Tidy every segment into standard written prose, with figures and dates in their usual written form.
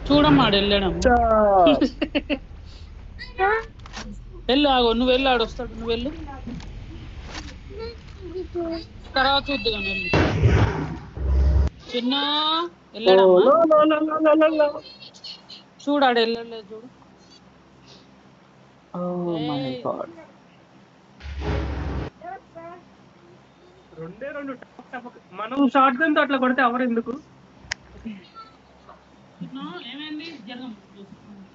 చూడమ్మా ఆడు వెళ్ళాడమ్మా. వెళ్ళు ఆగు, నువ్వు వెళ్ళి ఆడు వస్తాడు, నువ్వు వెళ్ళు తర్వాత చూద్దు కానీ వెళ్ళు. చిన్న వెళ్ళాడమ్మా, చూడు ఆడు వెళ్ళలేదు చూడు. రెండే రెండు మనం షార్ట్ గన్ తో అట్లా కొడితే ఎవరు ఎందుకు? ఏమైంది జరగం,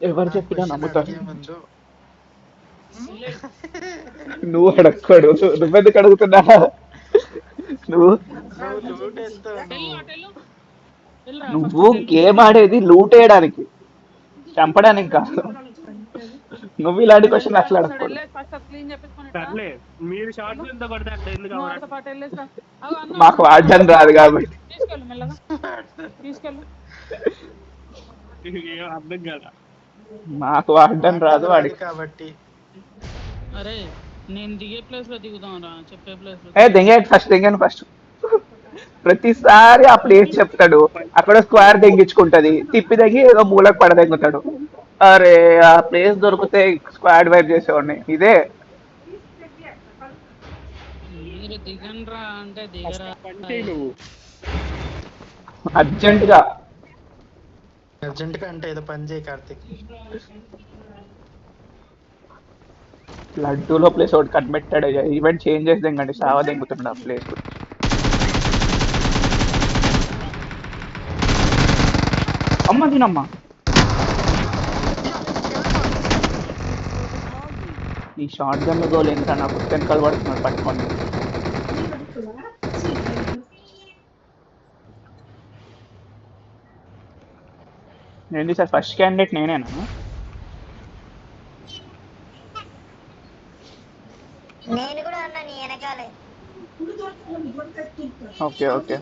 ఎవరు చెప్పినా నమ్ముతాను. నువ్వు అడగడు, నువ్వెందుకు అడుగుతున్నా? నువ్వు గేమ్ ఆడేది లూట్ వేయడానికి, చంపడానికి కాదు. నువ్వు ఇలాంటి క్వశ్చన్ అసలు అడగకూడదు. సర్లే మీరు షార్ట్ గన్ తో కొడితే అట్లా ఎందుకు మాకు వాడడం రాదు కాబట్టి తీసుకెళ్ళు మెల్లగా, తీసుకెళ్ళు. అర్థం కదా, మాకు వాడడం రాదు వాడికి కాబట్టి. అరే నేను దిగే ప్లేస్ లో దిగుదాం రా, చెప్పే ప్లేస్ లో. దిగాను ఫస్ట్. ప్రతిసారి ఆ ప్లేస్ చెప్తాడు, అక్కడ స్క్వేర్ తెంగించుకుంటది, తిప్పి తగ్గి ఏదో మూలకు పడదెంగుతాడు. అరే ఆ ప్లేస్ దొరికితే స్క్వాడ్ వైప్ చేసేవాడిని. ఇదే మీరు దిగండ్రా అంటే దిగరా. అర్జెంట్ గా అంటే ఏదో పని చేయి కార్తిక్. లడ్డూలో ప్లేస్ ఒకటి కనిపెట్టాడు, ఈవెంట్ చేంజ్ చేసి దింగండి, సావా దింగుతున్నాడు ఆ ప్లేస్. అమ్మ తినమ్మా, ఈ షార్ట్ గన్ గోల్ ఎంత నాకు వెనకాల పడుతున్నాడు పట్టుకొని. ఏంటి సార్ ఫస్ట్ క్యాండిడేట్ నేనేనా? నేను కూడా ఉన్నా నీ వెనకాలే. ఓకే ఓకే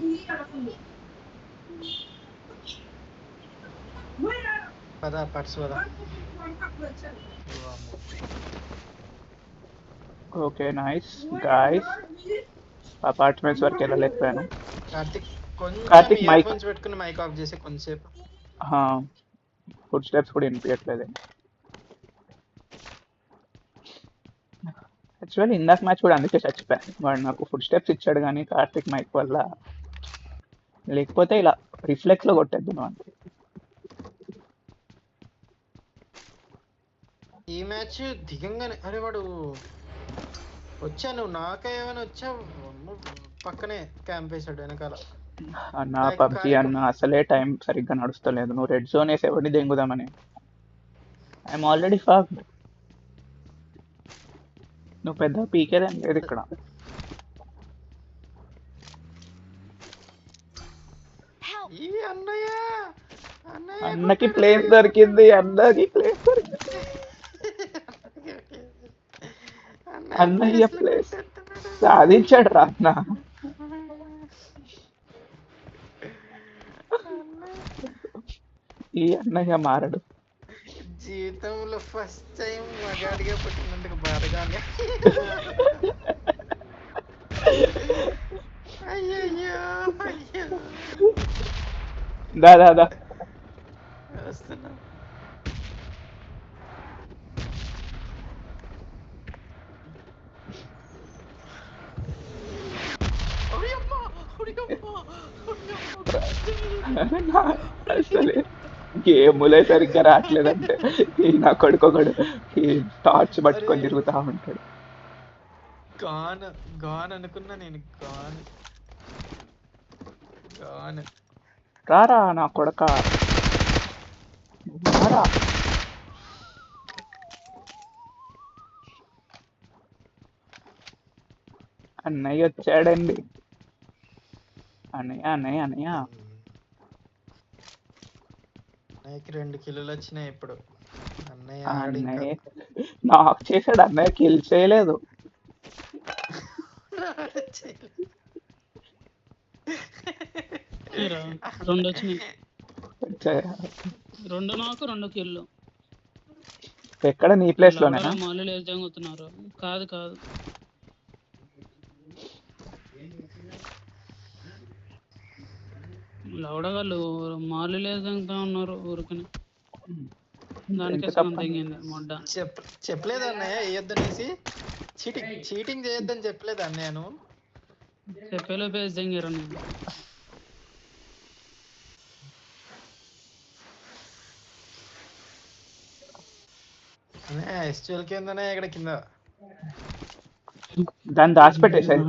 పదా పట్స్ పదా. Okay nice guys. అపార్ట్మెంట్స్ వరకు వెళ్ళలేకపోయాను. కార్తిక్ మైక్ పెట్టుకుని మైక్ ఆఫ్ చేసి కొంచెంసేపు. ఫుడ్ స్టెప్స్ కూడా వినిపించట్లేదు. యాక్చువల్లీ ఇందాక మ్యాచ్ కూడా అందుకే చచ్చిపోయాను, వాడు నాకు ఫుడ్ స్టెప్స్ ఇచ్చాడు కానీ కార్తిక్ మైక్ వల్ల, లేకపోతే ఇలా రిఫ్లెక్స్ లో కొట్టేద్దు అంతే. ఈ మ్యాచ్ దిగంగానే అరే వాడు వచ్చా, నువ్వు నాకేమైనా వచ్చావు, పక్కనే క్యాంప్ వేసాడు వెనకాల. అన్న పబ్జి అన్న అసలే టైం సరిగ్గా నడుస్తలేదు, నువ్వు రెడ్ జోన్ వేసి ఎవరిని దెంగుదామని. I'm already ఫాక్డ్. నువ్వు పెద్ద పీకేదేం లేదు ఇక్కడ. అన్నకి ప్లేస్ దొరికింది, అన్నకి ప్లేస్ దొరికింది. అన్నయ్య ప్లేస్ సాధించాడు రా అన్న. ఈ అన్నయ్య మారడు. జీవితంలో ఫస్ట్ టైం మగాడిగా పుట్టినందుకు బాధగానే. అయ్యయ్యో అయ్యో. దా దా దా వస్తున్నా. అసలే గేములే సరిగ్గా రావట్లేదంటే నా కొడుకొకడు ఈ టార్చ్ పట్టుకొని తిరుగుతా ఉంటాడు. గాన్ గాన్ అనుకున్నా నేను. గాన్ గాన్ రారా నా కొడక రారా. అన్నయ్య వచ్చాడండి. అన్నయ్య అన్నయ్య అన్నయ్య. అన్నయ్యకి 2 కిలోలు వచ్చినాయి ఇప్పుడు. అన్నయ్య నాకు చేశాడు, అన్నయ్య కిల్ చేయలేదు. రెండు వచ్చినాయి, 2 నాకు 2 కిల్లు. ఎక్కడ నీ ప్లేస్ లోనేనా? మాలు లేజంగుతున్నారు. కాదు కాదు, లవడగాళ్ళు మాలు లేజంగుతా ఉన్నారు ఊరికని. దానికే ఎంత సగం తప్ప తెంగింది మొడ్డ. చెప్పలేదు అన్నయ్య వేయొద్దనేసి. చీటింగ్ చేయొద్దని చెప్పలేదు అన్నయ్య నువ్వు. చెప్పేలో పేజ్ తెంగారు నేను. అన్నయ్య ఎస్ట్యూఎల్ కిందనే ఇక్కడ కింద. దాన్ని దాచిపెట్టేసాయి.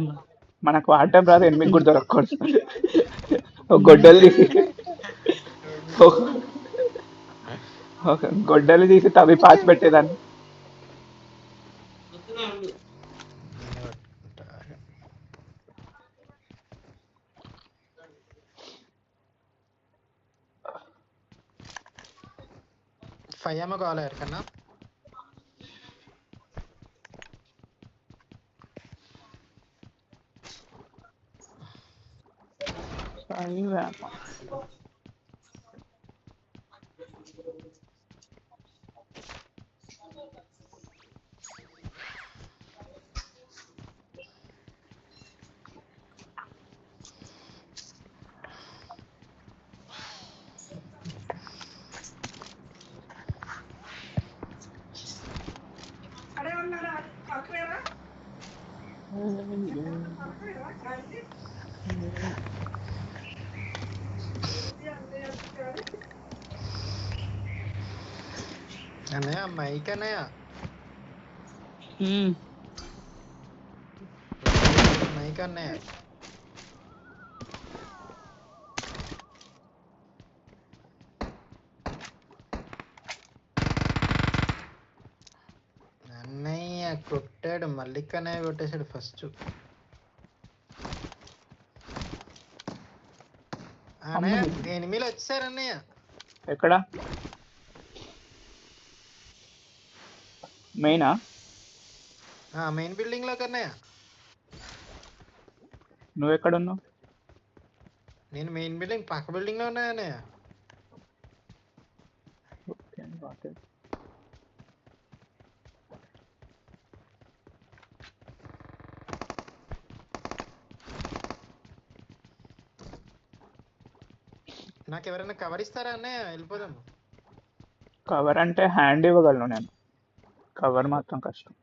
మనకు వాడటం రాదు, ఎనిమిది కూడా దొరకకూడదు. ఒక గొడ్డలు తీసి ఒక గొడ్డలు తీసి తవ్వి పాచి పెట్టేదాన్ని. ఫైవ్ కావాలి ఎవరికన్నా. అన్నయ్య మైక్ అన్నయ్య మైక్ అన్నయ్య. అన్నయ్య కొట్టాడు, మల్లిక్ అన్నయ్య కొట్టేశాడు ఫస్ట్. అన్నయ్య ఎనిమిలు వచ్చారు అన్నయ్య. ఎక్కడ? మెయినా? మెయిన్ బిల్డింగ్ లో కన్నయ్య. నువ్వు ఎక్కడ ఉన్నావు? నేను మెయిన్ బిల్డింగ్ పక్క బిల్డింగ్ లో ఉన్నా అన్నయ్య. నాకు ఎవరైనా కవర్ ఇస్తారా అన్నయ్య? వెళ్ళిపోదాము. కవర్ అంటే హ్యాండ్ ఇవ్వగలను నేను, కవర్ మాత్రం కష్టం.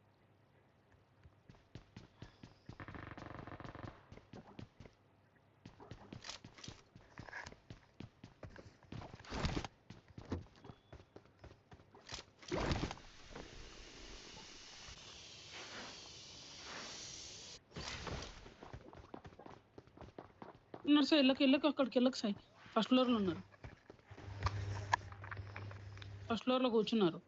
ఉన్నారు సార్, వెళ్ళకు అక్కడికి వెళ్ళకు సాయి. ఫస్ట్ ఫ్లోర్ లో ఉన్నారు, ఫస్ట్ ఫ్లోర్ లో కూర్చున్నారు.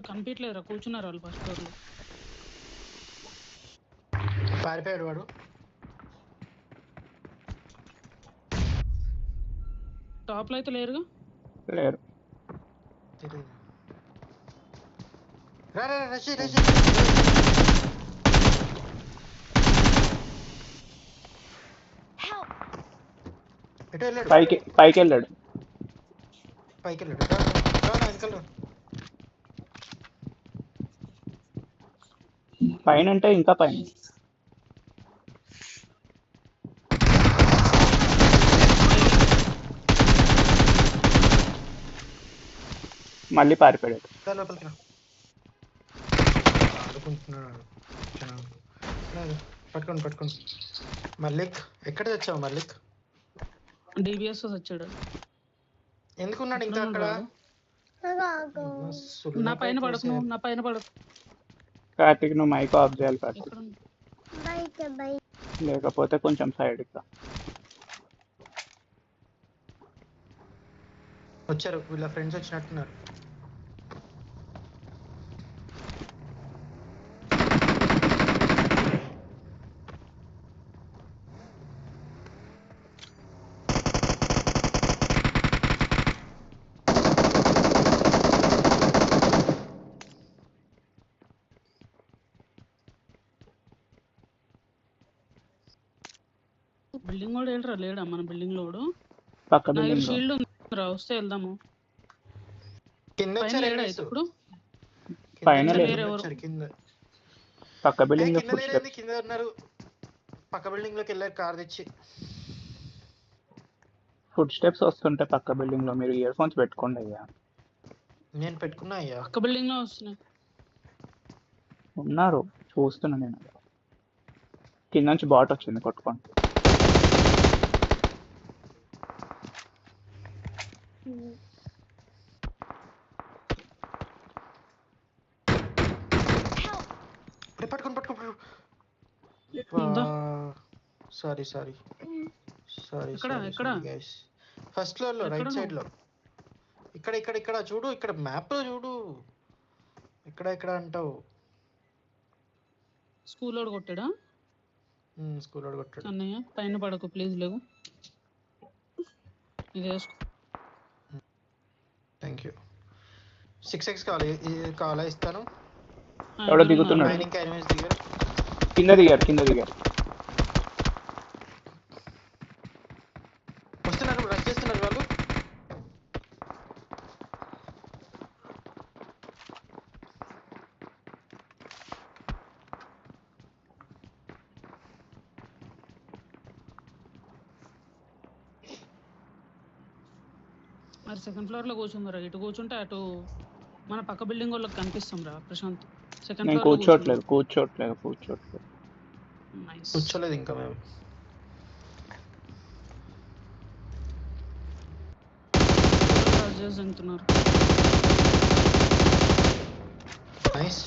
కనిపించలేరా? కూర్చున్నారు వాళ్ళు ఫస్ట్ ఫ్లోర్ లో. పారిపోయాడు వాడు. టాప్ లో అయితే లేరుగా? లేరు. రా రషి ఎటు వెళ్ళాడు? పైకి వెళ్ళాడు. పైకి వెళ్ళాడు. అంకల్ పైన అంటే ఇంకా పైన. మళ్ళీ పారిపోయాడు. లోపలికి రా. ఆడుకుంటున్నాడు. పట్టుకోండి. మల్లిక్ ఎక్కడ తెచ్చావు? మల్లిక్ డిబిఎస్ వచ్చాడు. ఎందుకున్నాడు ఇంకా అక్కడ? నా పైన పడకు, నా పైన పడకు. కార్తిక్ నువ్వు మైక్ ఆఫ్ చేయాలి కార్తిక్, లేకపోతే కొంచెం సైడ్ ఇట్లా. వచ్చారు వీళ్ళ ఫ్రెండ్స్ వచ్చినట్టున్నారు. బిల్డింగ్ కూడా వెళ్ళరా? లేడా మన బిల్డింగ్ లో? పక్క బిల్డింగ్ షీల్డ్ ఉంది, వస్తే వెళ్దాము. కింద లేడా ఇప్పుడు? పైన లేరు ఎవరు? కింద పక్క బిల్డింగ్ కింద ఉన్నారు. పక్క బిల్డింగ్ లోకి వెళ్ళారు కార్ తెచ్చి. ఫుడ్ స్టెప్స్ వస్తుంటే పక్క బిల్డింగ్ లో మీరు ఇయర్ ఫోన్స్ పెట్టుకోండి అయ్యా. నేను పెట్టుకున్నా అయ్యా. పక్క బిల్డింగ్ లో వస్తున్నాయి. ఉన్నారు చూస్తున్నా నేను. కింద నుంచి బాట్ వచ్చింది కొట్టుకోండి. పట్టుకోండి. ఉందా? సారీ ఎక్కడ? గైస్. ఫస్ట్ ఫ్లోర్ లో రైట్ సైడ్ లో. ఇక్కడ చూడు, ఇక్కడ మ్యాప్ లో చూడు. ఇక్కడ అంటావు. స్కూల్ వాడు కొట్టాడా? స్కూల్ వాడు కొట్టాడు. అన్నయ్య పైన పడకు ప్లీజ్, లేవు. ఇది వేసుకో. Thank you. 6x కావాలా ఇస్తాను. ఎవడో దిగుతున్నాడు. మైనింగ్ ఎనిమీస్ దిగారు. కింద దిగారు. వస్తున్నారు, రష్ చేస్తున్నారు వాళ్ళు. మరి సెకండ్ ఫ్లోర్ లో కూర్చుందరా? ఇటు కూర్చుంటే అటు మన పక్క బిల్డింగ్ వాళ్ళకి కనిపిస్తాం రా ప్రశాంత్. సెకండ్ నేను ఫ్లోర్ కూర్చోట్లేదు. కూర్చోలేదు ఇంకా మేము. తింటున్నారు. నైస్.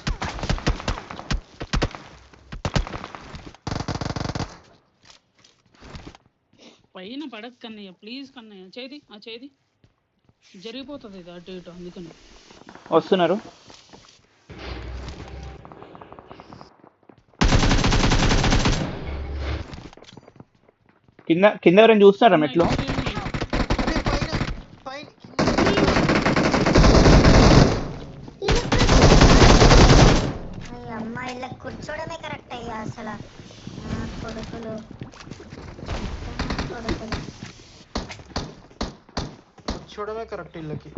పైన పడక కన్నయ్య ప్లీజ్. కన్నయ్య చేది జరిగిపోతుంది ఇది అటు ఇటు, అందుకని. వస్తున్నారు. కింద ఎవరైనా చూస్తున్నారా మెట్లు? అమ్మాయిల కూర్చోడమే కరెక్ట్ అయ్యా అసలు. కొడుకులు కూర్చోడమే కరెక్ట్ ఇళ్ళకి.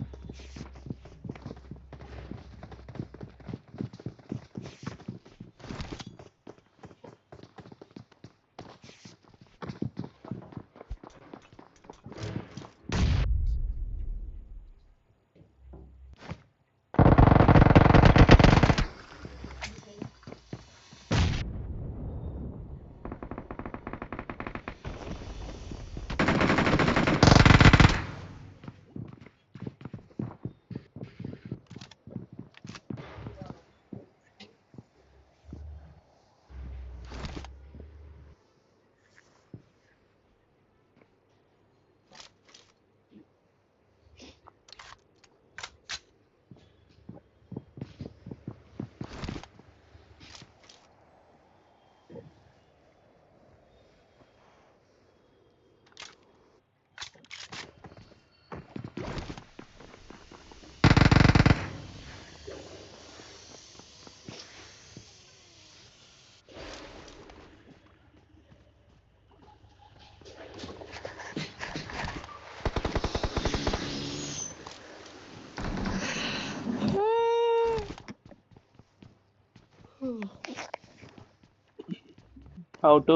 How to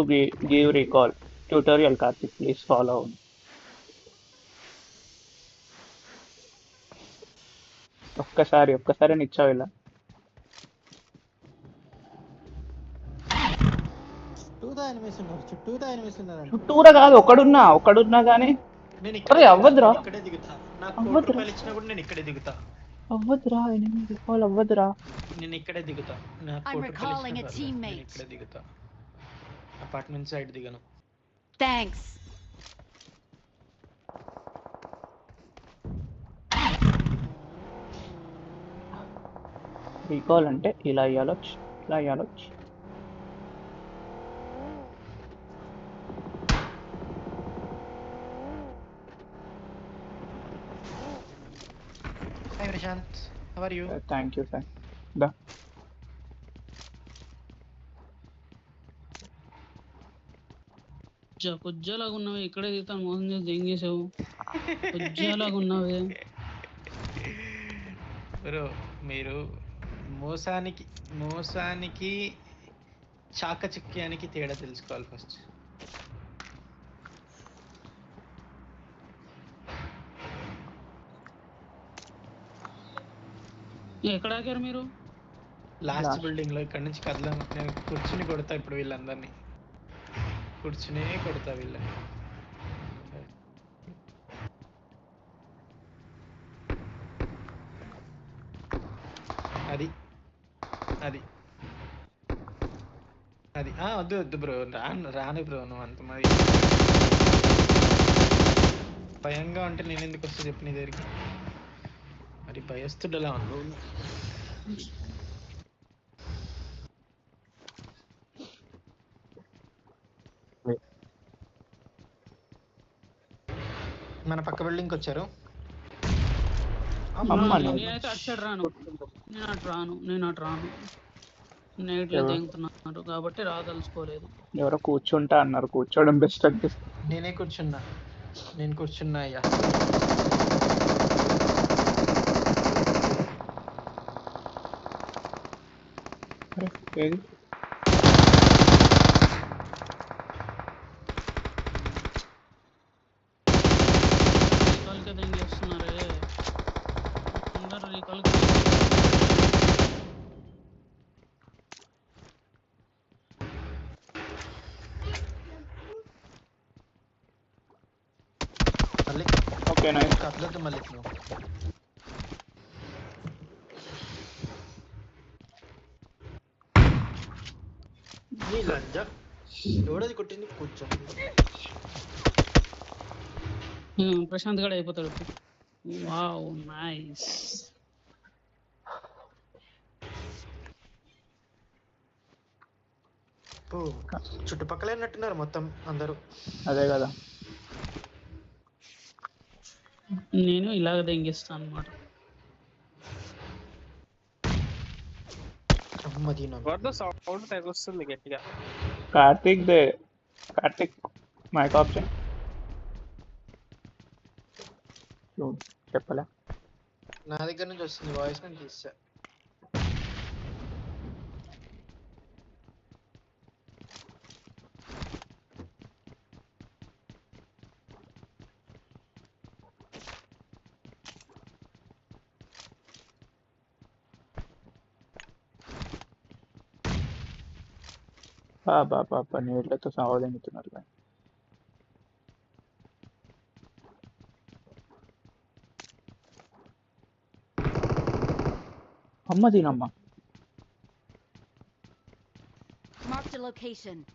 give recall tutorial, Karthik, please follow. ఒక్కసారి ఇచ్చావు ఇలా. చుట్టూరా కాదు, ఒక్కడున్నా కానీ అవ్వదురా. అవ్వదురా, recall అవ్వదురా. నేను ఇక్కడే దిగుతా. అపార్ట్మెంట్ సైడ్ దిగను. థ్యాంక్స్. రీకాల్ అంటే ఇలా అయ్యాలో. Hi Prashant, how are you? Thank you, sir. Da. కొజ్జలాగా ఉన్నావే, ఇక్కడే దిగుతాను. మోసం చేసి ఏం చేసావు? కొజ్జలాగా ఉన్నావే బ్రో. మీరు మోసానికి చాకచక్యానికి తేడా తెలుసుకోవాలి ఫస్ట్. ఎక్కడ ఆగారు మీరు? Last Last. బిల్డింగ్ లో ఇక్కడ నుంచి కదలను. నేను కూర్చుని కొడతా ఇప్పుడు వీళ్ళందరినీ. కూర్చునే కొడతా వీళ్ళని. అది అది అది వద్దు వద్దు బ్రో, రాను బ్రో. నువ్వు అంత మరి భయంగా ఉంటే నేను ఎందుకు వస్తా చెప్పు నీ దగ్గరికి? మరి భయస్తుడలా ఉన్నావు. మన పక్క బిల్డింగ్కి వచ్చారు. నేనైతే అటు సైడ్ రాను. నేను అటు రాను. నైట్లో దిగుతున్నారు కాబట్టి రాదలుచుకోలేదు. ఎవరో కూర్చుంటా అన్నారు, కూర్చోవడం బెస్ట్ అనిపిస్తుంది. నేను కూర్చున్నా అయ్యా. ఏది రీకాల్కి దింగేస్తున్నారే అందరు. రీకాల్కి మళ్ళీ ఓకే నైస్. కదలొద్దు మళ్ళీ నువ్వు. నీ లంజ ఎవడది కొట్టింది? కూర్చో. ప్రశాంత్ గడ అయిపోతాడు ఇప్పుడు. Wow nice. చుట్టుపక్కల ఉన్నట్టున్నారు మొత్తం అందరూ. అదే కదా. నేను ఇలాగ దెంగిస్తాను అనమాట. సౌండ్ తెగ వస్తుంది గట్టిగా. కార్తిక్ మైక్ ఆప్షన్ చెప్పలే. నా దగ్గర నుంచి వస్తుంది వాయిస్, నేను తీసా. బాబా నీళ్ళతో సావదెంగుతున్నారు. అమ్మ దీనమ్మ. Marked a location.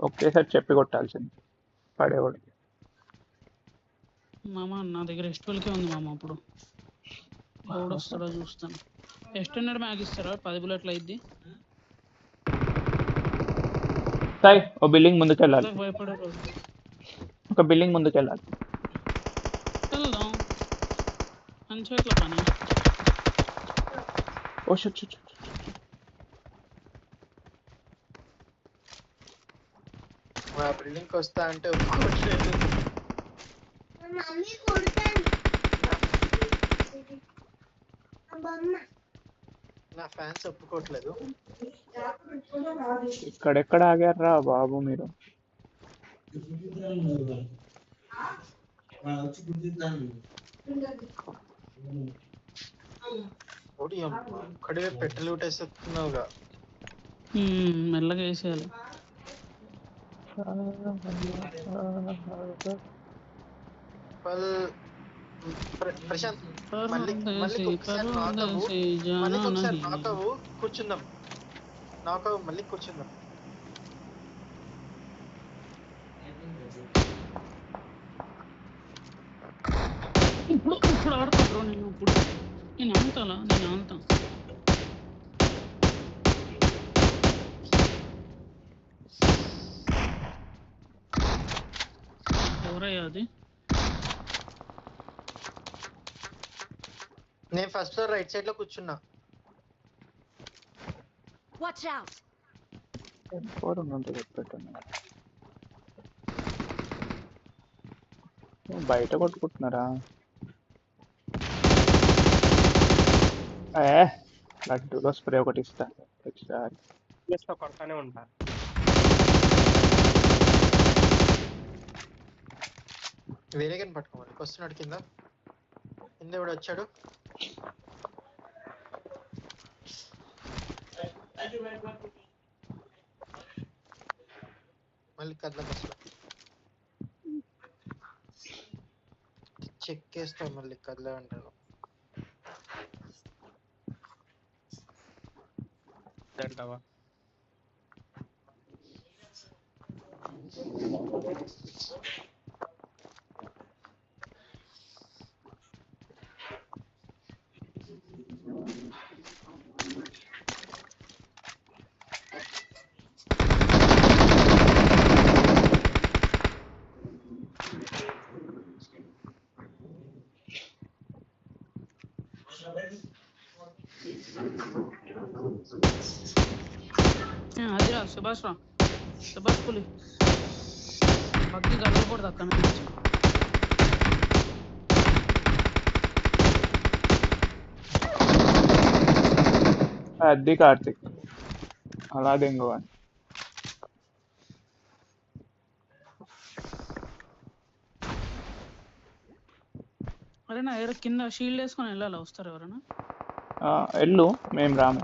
ఒకేసారి చెప్పి కొట్టాల్సింది పడేవాడు. మామ నా దగ్గర ఎస్ట్వెల్కే ఉంది మామ. అప్పుడు ఎవడు వస్తాడో చూస్తాను. ఎస్టెండెడ్ మ్యాగ్ ఇస్తారా? 10 బుల్లెట్లు అయింది. సాయి ఓ బిల్డింగ్ ముందుకు వెళ్ళాలి. భయపడే రోజు ఒక బిల్డింగ్ ముందుకు వెళ్ళాలి. వెళ్దాం. అంచేట్ల పని. ఓ షట్ షట్. మా బిల్డింగ్కి వస్తా అంటే ఒప్పుకోవట్లేదు. నా ఫ్యాన్స్ ఒప్పుకోవట్లేదు. ఇక్కడెక్కడ ఆగారా బాబు మీరు? ఒక్కడే పెట్రోల్ కొట్టేస్తున్నావుగా. మెల్లగా వేసేయాలి. ప్రశాంత్ మళ్ళీ ఒకసారి నాకవు కూర్చుందాం. నాకవు మళ్ళీ కూర్చుందాం. ఇప్పుడు ఆడతా బ్రో. నేను ఆడతా. ఎవరయ్యా అది? నేను ఫస్ట్ ఫ్లోర్ రైట్ సైడ్ లో కూర్చున్నా. Watch out. బయట కొట్టుకుంటున్నారా? ఏ లడ్డూలో స్ప్రే ఒకటి ఇస్తా ఒకసారి. జస్ట్ కొడతానే ఉంటా. వేరే కానీ పట్టుకోవాలి. వస్తున్నాడు కింద కింద ఎవడు వచ్చాడు? మళ్ళీ కదల బస్సులో చెక్ చేస్తాం. మళ్ళీ కదల అంటాను. అంటావా? అదిరా సుభాష్ రా, సుభాష్ పులి బగ్గి గడవకూడదు అక్కడ నుంచి. అది కార్తిక్ అలా దెంగవాని. అరే నా ఎవరో కింద షీల్డ్ వేసుకొని వెళ్ళాలా? వస్తారు ఎవరైనా? వెళ్ళు, మేము రాము.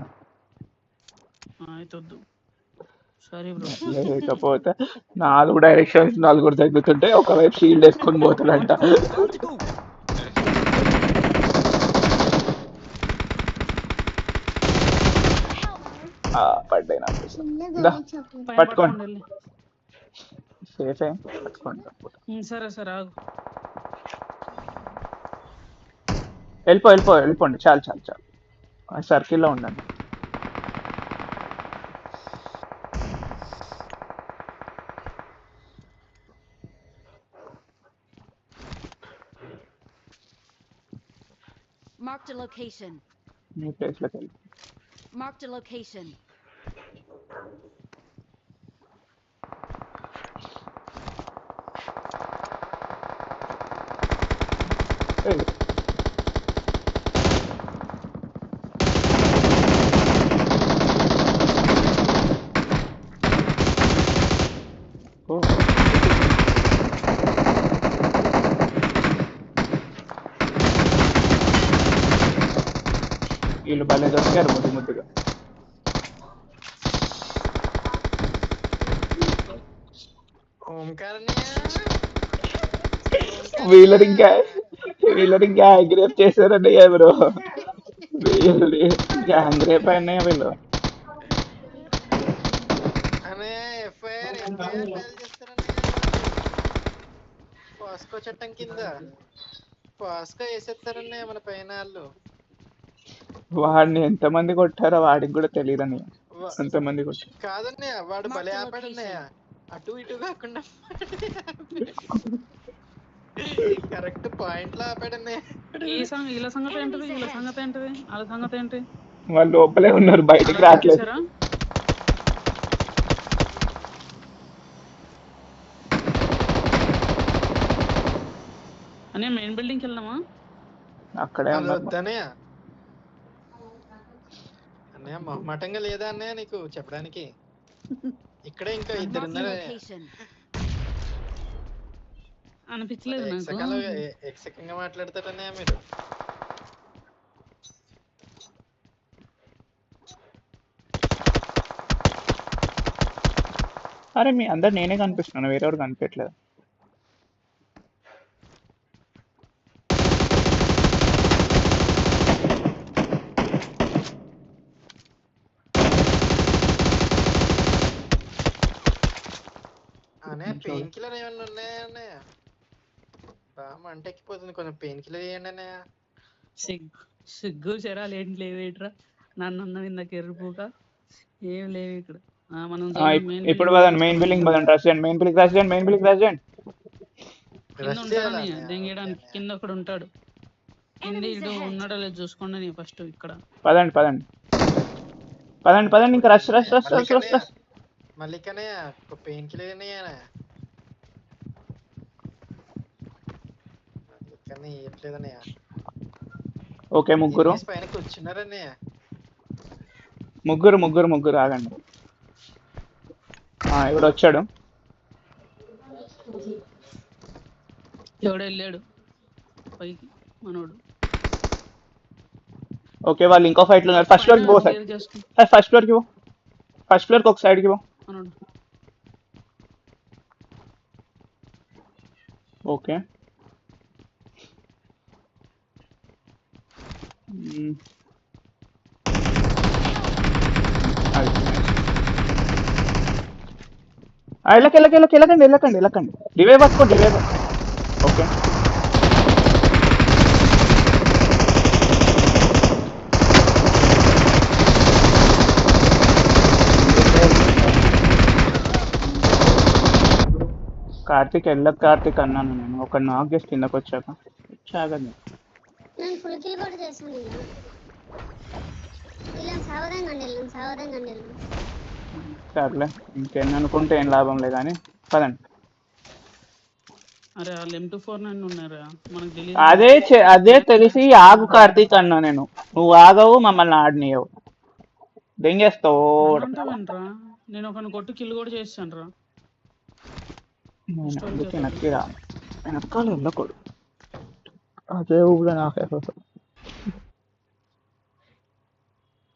అయితే వద్దు. సరే బ్రో. లేకపోతే 4 డైరెక్షన్స్ 4 తగ్గుతుంటే ఒకవైపు షీల్డ్ వేసుకొని పోతాడంట. పడ్డాయి నాకు. పైన పట్టుకోండి. వెళ్ళి. సేఫే, పట్టుకోండి. సరే సరే ఆగు. వెళ్ళిపోండి. చాలు సర్కిల్లో ఉండండి. Marked a location. మీ ప్లేస్లోకి వెళ్ళి. Marked a location. ఏయ్, ఓ, వీళ్ళు భలే దొరికారు ముద్దుగా. వీళ్ళని ఇంకా గ్రేప్ చేశారన్నయ్య బ్రో. గ్యాంగ్ రేప్ అన్నయ్య వీళ్ళు. పాస్కో చట్టం కింద పాస్కో వేసేస్తారన్నయ్య మన పైన వాళ్ళు. వాడిని ఎంతమంది కొట్టారో వాడికి కూడా తెలియదని. అంతమంది కొట్టారు. కాదన్నయ్య వాడు భలే ఆపాడన్నయ్య. అటు ఇటు కాకుండా కరెక్ట్ పాయింట్ లో ఆపాడన్నయ్య. వీళ్ళ సంగతి ఏంటిది? వాళ్ళ సంగతి ఏంటి? వాళ్ళు లోపలే ఉన్నారు, బయటికి రావట్లేదు. అనే మెయిన్ బిల్డింగ్కి వెళ్దామా? అక్కడే ఉన్నారు. వద్దన్నయ్య అన్నయ్య మొహమాటంగా లేదా అన్నయ్య నీకు చెప్పడానికి? ఇక్కడే ఇంకా ఇద్దరు Marked a ఉన్నారు. location. అనిపించలేదు నాకు. ఎక్సకంగా మాట్లాడతారన్నయ్య మీరు. అరే మీ అందరు నేనే కనిపిస్తున్నాను, వేరెవరు కనిపించట్లేదు. అనే పెయిన్ కిల్లర్ ఏమన్నా ఉన్నాయా అన్నయ్య? బాగా మంట ఎక్కిపోతుంది, కొంచెం పెయిన్ కిల్లర్ చేయండి అన్నయ్య. సిగ్గు చెరాలు ఏంటి లేవేట్రా? నన్ను అన్నావు ఇందాక ఎర్రిపోక ఏం లేవు ఇక్కడ. మనం ఇప్పుడు పదండి, మెయిన్ బిల్డింగ్ పదండి. రెసిడెంట్ మెయిన్ బిల్డింగ్ రెసిడెంట్ కింద ఉంటాడు దెంగేయడానికి. కింద ఒకడు ఉంటాడు. కింద ఇడు ఉన్నాడో లేదు చూసుకోండి. నీ ఫస్ట్ ఇక్కడ పదండి. ఇంకా రష్. మళ్ళీ పెయిన్ కిల్లర్ అన్నయ్య. కానీ ఇవ్వట్లేదన్నయ్య. ఓకే ముగ్గురు ఎనిమిస్ పైన కూర్చున్నారన్నయ్య. ముగ్గురు ముగ్గురు ముగ్గురు ఆగండి. ఇప్పుడు వచ్చాడు. ఎవడో వెళ్ళాడు పైకి మనోడు. ఓకే వాళ్ళు ఇంకో ఫైట్లు ఉన్నారు. ఫస్ట్ ఫ్లోర్కి పో సార్. క్లియర్ చేసుకో ఫస్ట్ ఫ్లోర్కి పో. ఫస్ట్ ఫ్లోర్కి ఒక సైడ్కి పో. మనోడు. ఓకే వెళ్ళకండి. రివైవ్ పట్టుకోండి. ఓకే కార్తీక్ అన్నాను నేను. ఒక నాక్ చేసి కిందకు వచ్చాక చాగండి. నేను ఫుల్ కిల్ కూడా చేశాను. ఇలా సావధానంగా సర్లే ఇంకేం అనుకుంటే ఏం లాభం లేదు కానీ పదండి. అరే వాళ్ళు M249 ఉన్నారా మనకు తెలియదు. అదే తెలిసి ఆగు కార్తీక్ అన్నా నేను. నువ్వు ఆగవు, మమ్మల్ని ఆడనీయవు, దెంగేస్తావు. అంటావేంట్రా? నేను ఒకని కొట్టు కిల్ కూడా చేశాను రా. వెనక్కి రా, వెనకాల వెళ్ళకూడదు. అదే ఊళ్ళో నాకు